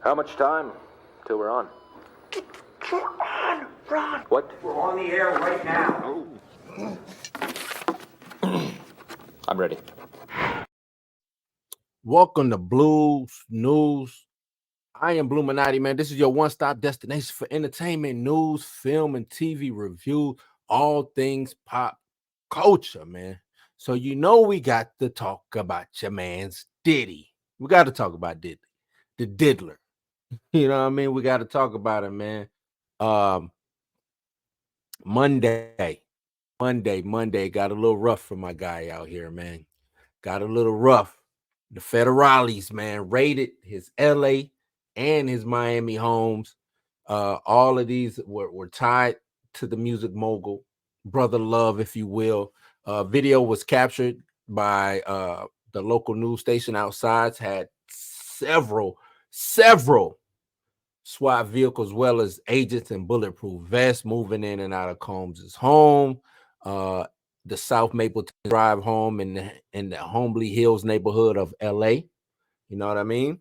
How much time till we're on? We're on, Ron. What? We're on the air right now. I'm ready. Welcome to Blues News. I am Bluminati, man. This is your one-stop destination for entertainment, news, film, and TV review, all things pop culture, man. So you know we got to talk about your man's Diddy. We got to talk about Diddy, the diddler. You know what I mean? We got to talk about it, man. Um, Monday got a little rough for my guy out here, man. Got a little rough. The federales, man, raided his LA and his Miami homes. All of these were tied to the music mogul, Brother Love, if you will. Video was captured by the local news station outside, had several SWAT vehicles, as well as agents and bulletproof vests moving in and out of Combs's home. The South Mapleton Drive home in the Homely Hills neighborhood of LA. You know what I mean?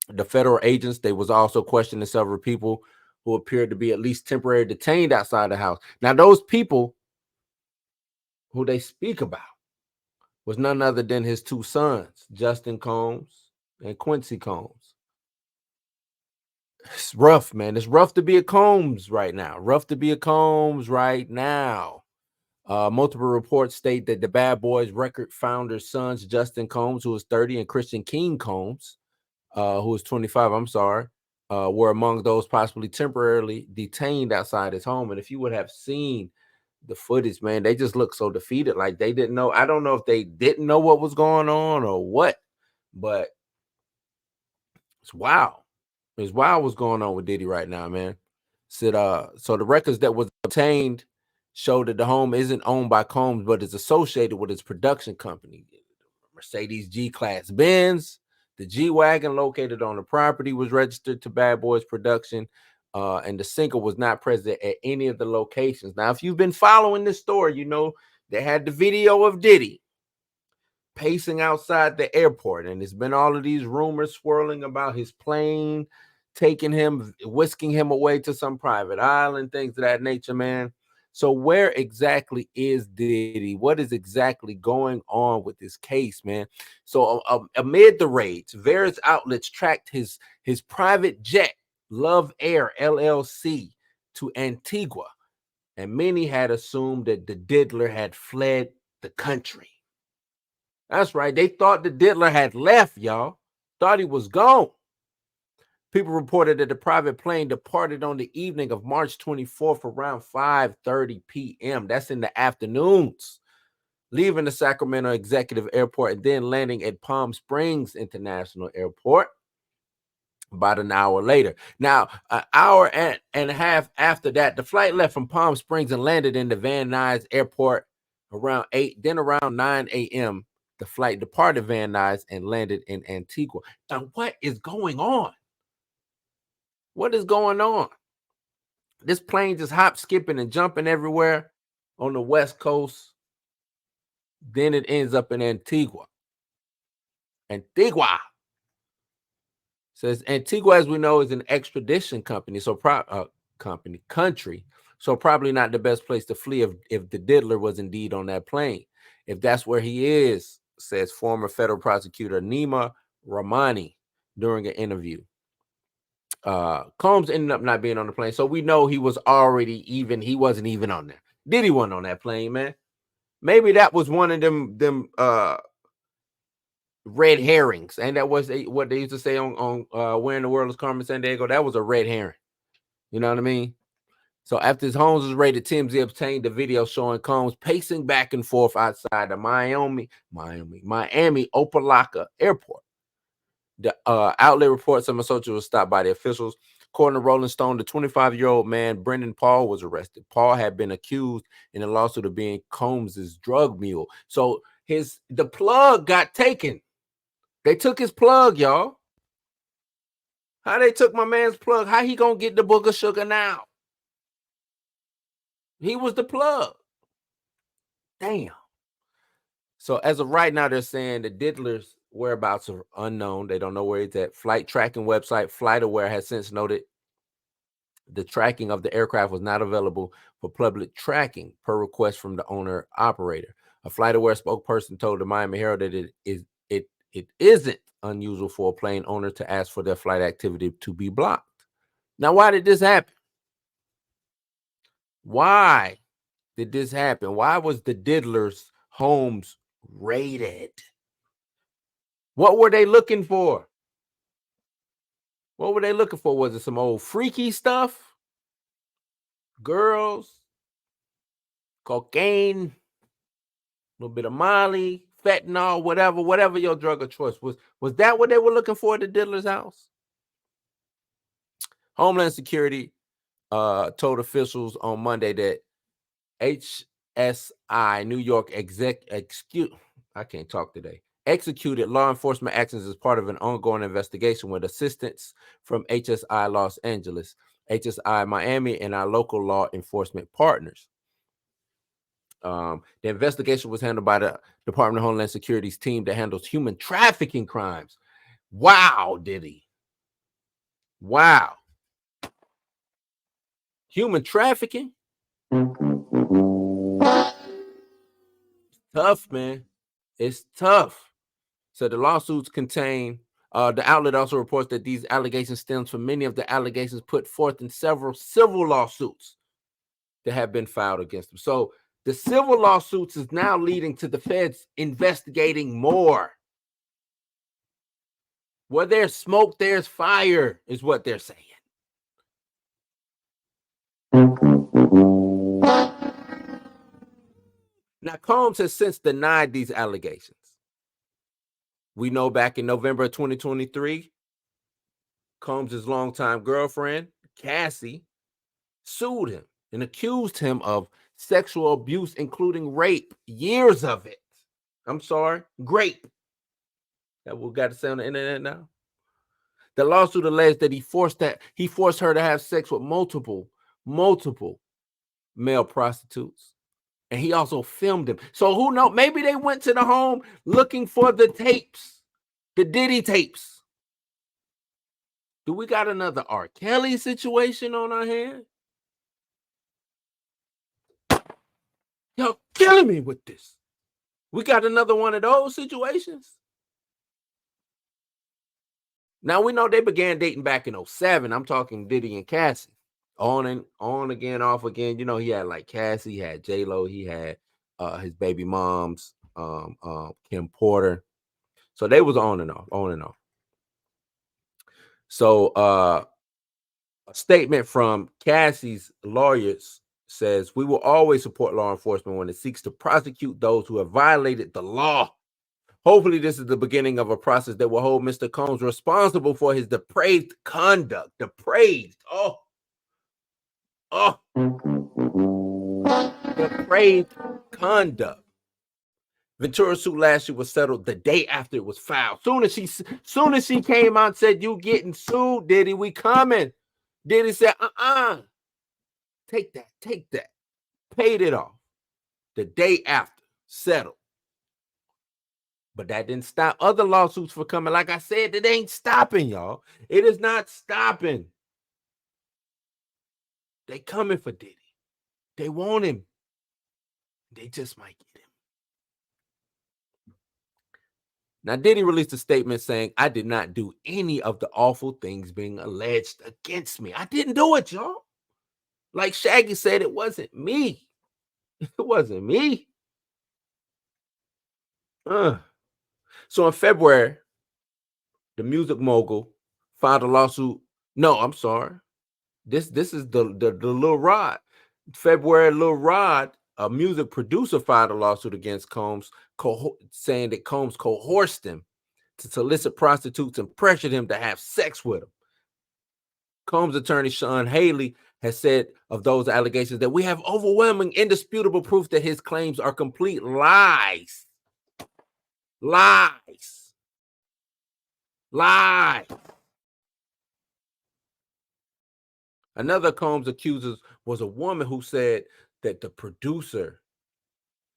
The federal agents, they was also questioning several people who appeared to be at least temporarily detained outside the house. Now, those people who they speak about was none other than his two sons, Justin Combs and Quincy Combs. It's rough, man. It's rough to be a Combs right now. Multiple reports state that the Bad Boys record founder's sons, Justin Combs, who was 30, and Christian King Combs, who was 25, were among those possibly temporarily detained outside his home. And if you would have seen the footage, man, they just looked so defeated, like they didn't know. I don't know if they didn't know what was going on or what, but it's wild. It's wild what's going on with Diddy right now, man. So the records that was obtained show that the home isn't owned by Combs, but is associated with its production company, Mercedes G-Class Benz. The G-Wagon located on the property was registered to Bad Boys Production, and the single was not present at any of the locations. Now, if you've been following this story, you know they had the video of Diddy pacing outside the airport, and there's been all of these rumors swirling about his plane taking him, whisking him away to some private island, things of that nature, man. So where exactly is Diddy? What is exactly going on with this case, man? So amid the raids, various outlets tracked his private jet, Love Air LLC, to Antigua, and many had assumed that the diddler had fled the country. That's right. They thought the diddler had left, y'all. Thought he was gone. People reported that the private plane departed on the evening of March 24th around 5:30 p.m. That's in the afternoons, leaving the Sacramento Executive Airport and then landing at Palm Springs International Airport about an hour later. Now, an hour and a half after that, the flight left from Palm Springs and landed in the Van Nuys Airport around 8. Then around 9 a.m., the flight departed Van Nuys and landed in Antigua. Now, what is going on? What is going on? This plane just hop, skipping, and jumping everywhere on the West Coast. Then it ends up in Antigua. Says Antigua, as we know, is an extradition company, so country. So probably not the best place to flee if the diddler was indeed on that plane. If that's where he is, says former federal prosecutor Nima Rahmani during an interview. Combs ended up not being on the plane, so we know he wasn't even on there. Diddy wasn't on that plane, man. Maybe that was one of them red herrings, and that was what they used to say on Where in the World is Carmen Sandiego. That was a red herring. You know what I mean? So after his homes was raided, TMZ obtained a video showing Combs pacing back and forth outside the Miami Opelika Airport. The outlet reports some associates was stopped by the officials. According to Rolling Stone, the 25-year-old man, Brendan Paul, was arrested. Paul had been accused in a lawsuit of being Combs's drug mule. So the plug got taken. They took his plug, y'all. How they took my man's plug? How he gonna get the book of sugar now? He was the plug. Damn. So as of right now, they're saying the diddlers whereabouts are unknown. They don't know where he's at. Flight tracking website FlightAware has since noted the tracking of the aircraft was not available for public tracking per request from the owner operator. A FlightAware spokesperson told the Miami Herald that it isn't unusual for a plane owner to ask for their flight activity to be blocked. Now, why did this happen? Why did this happen? Why was the Diddlers' homes raided? What were they looking for? What were they looking for? Was it some old freaky stuff? Girls, cocaine, a little bit of Molly, fentanyl, whatever your drug of choice was. Was that what they were looking for at the Diddler's house? Homeland Security told officials on Monday that HSI New York executed law enforcement actions as part of an ongoing investigation with assistance from HSI Los Angeles, HSI Miami, and our local law enforcement partners. The investigation was handled by the Department of Homeland Security's team that handles human trafficking crimes. Wow, Diddy. Wow. Human trafficking? Tough, man. It's tough. So the lawsuits contain, the outlet also reports that these allegations stems from many of the allegations put forth in several civil lawsuits that have been filed against them. So the civil lawsuits is now leading to the feds investigating more. Where there's smoke, there's fire, is what they're saying. Now, Combs has since denied these allegations. We know back in November of 2023, Combs' longtime girlfriend, Cassie, sued him and accused him of sexual abuse, including rape, years of it. I'm sorry, grape. That we got to say on the internet now. The lawsuit alleged that he forced her to have sex with multiple male prostitutes. And he also filmed them. So who knows? Maybe they went to the home looking for the tapes, the Diddy tapes. Do we got another R. Kelly situation on our hands? Y'all killing me with this. We got another one of those situations. Now we know they began dating back in 2007. I'm talking Diddy and Cassie. On again, off again. You know, he had like Cassie, he had J-Lo, he had his baby moms, Kim Porter. So they was on and off. So a statement from Cassie's lawyers says, "We will always support law enforcement when it seeks to prosecute those who have violated the law. Hopefully, this is the beginning of a process that will hold Mr. Combs responsible for his depraved conduct." Depraved. Depraved conduct. Ventura's suit last year was settled the day after it was filed. Soon as she came out and said, "You getting sued, Diddy, we coming." Diddy said, take that. Paid it off. The day after, settled. But that didn't stop other lawsuits from coming. Like I said, it ain't stopping, y'all. It is not stopping. They coming for Diddy. They want him. They just might get him. Now, Diddy released a statement saying, "I did not do any of the awful things being alleged against me. I didn't do it, y'all. Like Shaggy said, it wasn't me. It wasn't me." So in February, the music mogul filed a lawsuit. No, I'm sorry. This is the Lil Rod. February, Lil Rod, a music producer, filed a lawsuit against Combs, saying that Combs coerced him to solicit prostitutes and pressured him to have sex with them. Combs' attorney Sean Haley has said of those allegations that we have overwhelming, indisputable proof that his claims are complete lies. Lies. Another Combs accuser was a woman who said that the producer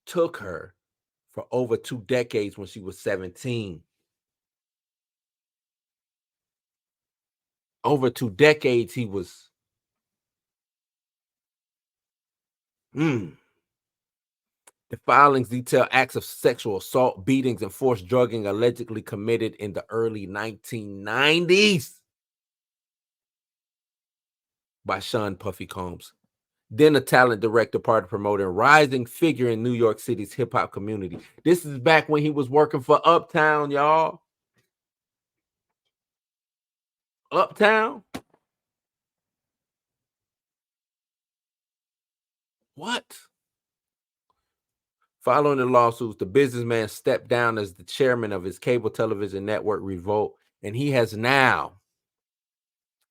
took her for over 2 decades when she was 17. over 2 decades, he was. The filings detail acts of sexual assault, beatings, and forced drugging allegedly committed in the early 1990s by Sean Puffy Combs, then a talent director, party promoter, and rising figure in New York City's hip hop community. This is back when he was working for Uptown, y'all. Uptown? What? Following the lawsuits, the businessman stepped down as the chairman of his cable television network, Revolt, and he has now,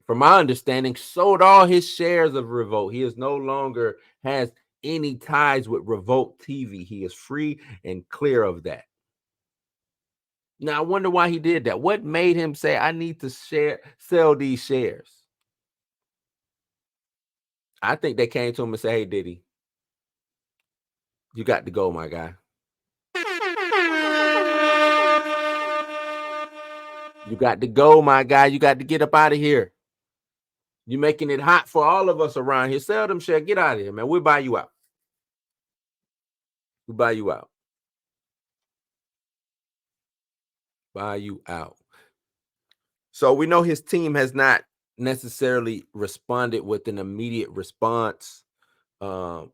from my understanding, sold all his shares of Revolt. He is no longer has any ties with Revolt TV. He is free and clear of that. Now, I wonder why he did that. What made him say, I need to sell these shares? I think they came to him and said, hey, Diddy, you got to go, my guy. You got to go, my guy. You got to get up out of here. You're making it hot for all of us around here. Sell them shares. Get out of here, man. We'll buy you out. We'll buy you out. Buy you out. So we know his team has not necessarily responded with an immediate response or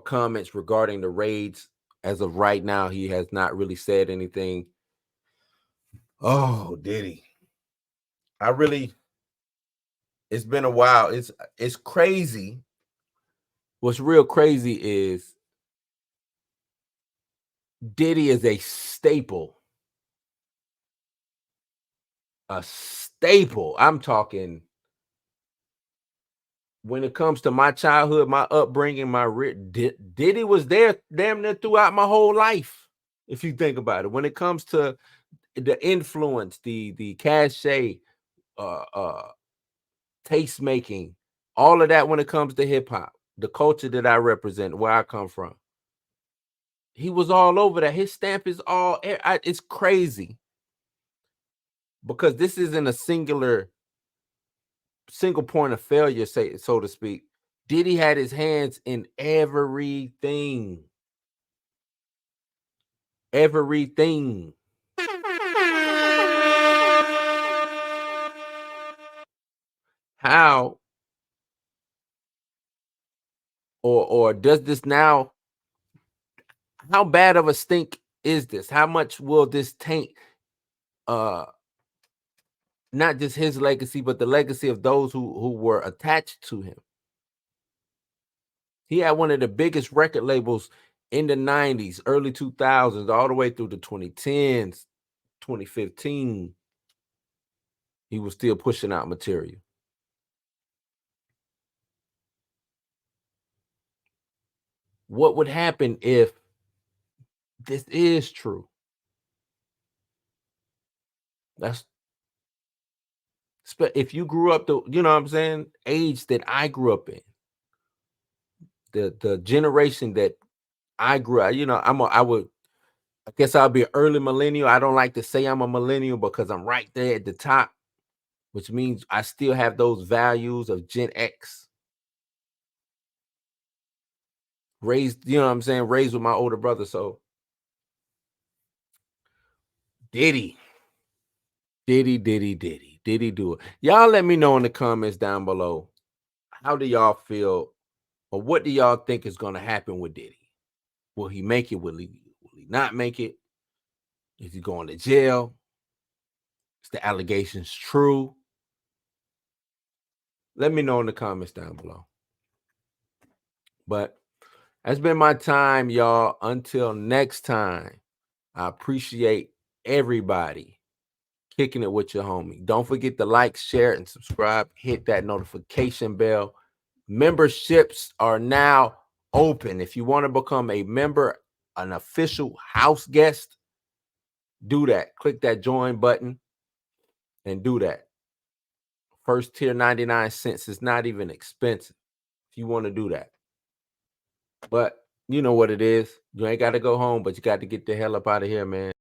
comments regarding the raids. As of right now, he has not really said anything. Oh, Diddy. It's been a while. It's crazy. What's real crazy is Diddy is a staple. A staple. I'm talking when it comes to my childhood, my upbringing, Diddy was there damn near throughout my whole life. If you think about it, when it comes to the influence, the cachet, taste making, all of that when it comes to hip hop, the culture that I represent, where I come from, he was all over that. His stamp is all. It's crazy because this isn't a single point of failure, so to speak. Diddy had his hands in everything. Everything. How or does this now? How bad of a stink is this? How much will this taint not just his legacy, but the legacy of those who were attached to him? He had one of the biggest record labels in the 90s, early 2000s, all the way through the 2010s, 2015. He was still pushing out material. What would happen if this is true? That's if you grew up the, you know what I'm saying, age that I grew up in, the generation that I grew up, you know, I guess I'll be an early millennial. I don't like to say I'm a millennial because I'm right there at the top, which means I still have those values of Gen X. Raised, you know what I'm saying, raised with my older brother. So Diddy do it. Y'all let me know in the comments down below. How do y'all feel, or what do y'all think is going to happen with Diddy? Will he make it? Will he not make it? Is he going to jail? Is the allegations true? Let me know in the comments down below. But that's been my time, y'all. Until next time, I appreciate everybody kicking it with your homie. Don't forget to like, share, and subscribe. Hit that notification bell. Memberships are now open. If you want to become a member, an official house guest, do that. Click that join button and do that. First tier 99 cents is not even expensive if you want to do that. But you know what it is. You ain't got to go home, but you got to get the hell up out of here, man.